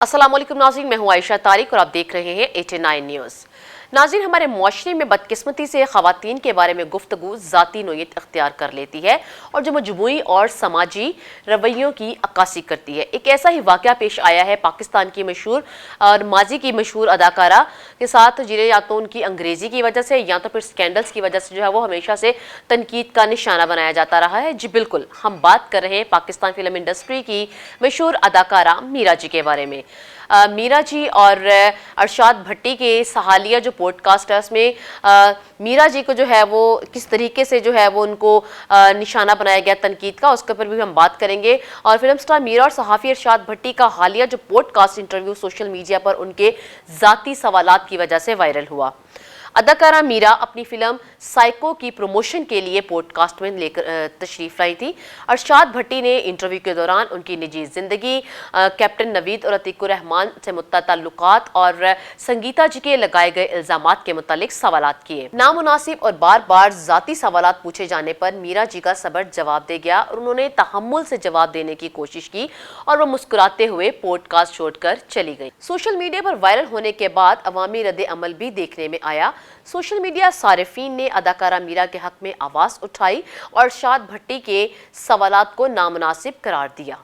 अस्सलाम वालेकुम नाज़रीन, मैं हूं आयशा तारिक और आप देख रहे हैं 89 न्यूज़। नाज़रीन, हमारे मुआशरे में बदकिस्मती से ख़वातीन के बारे में गुफ्तगू ज़ाती नोयत अख्तियार कर लेती है और जो मजमूई और समाजी रवैयों की अक्कासी करती है। एक ऐसा ही वाक़या पेश आया है पाकिस्तान की मशहूर और माजी की मशहूर अदाकारा के साथ, जिन्हें या तो उनकी अंग्रेज़ी की वजह से या तो फिर स्कैंडल्स की वजह से जो है वो हमेशा से तनकीद का निशाना बनाया जाता रहा है। जी बिल्कुल, हम बात कर रहे हैं पाकिस्तान फिल्म इंडस्ट्री की मशहूर अदाकारा मीरा जी के बारे में। मीरा जी और अरशाद भट्टी के हालिया जो पॉडकास्ट है उसमें मीरा जी को जो है वो किस तरीके से जो है वो उनको निशाना बनाया गया तनकीद का, उसके ऊपर भी हम बात करेंगे। और फिल्म स्टार मीरा और सहाफ़ी अरशाद भट्टी का हालिया जो पॉडकास्ट इंटरव्यू सोशल मीडिया पर उनके ज़ाती सवालात की वजह से वायरल हुआ। अदाकारा मीरा अपनी फिल्म साइको की प्रमोशन के लिए पॉडकास्ट में लेकर तशरीफ लाई थी। अरशाद भट्टी ने इंटरव्यू के दौरान उनकी निजी जिंदगी, कैप्टन नवीद और अतीकुर रहमान से ताल्लुकात और संगीता जी के लगाए गए इल्जामात के मुतालिक सवालात किए। नामुनासिब और बार बार जाती सवालात पूछे जाने पर मीरा जी का सब्र जवाब दे गया और उन्होंने तहम्मुल से जवाब देने की कोशिश की और वो मुस्कुराते हुए पॉडकास्ट छोड़कर चली गई। सोशल मीडिया पर वायरल होने के बाद अवामी रद्द अमल भी देखने में आया। सोशल मीडिया सारिफीन ने अदाकारा मीरा के हक में आवाज उठाई और अरशाद भट्टी के सवालात को नामुनासिब करार दिया।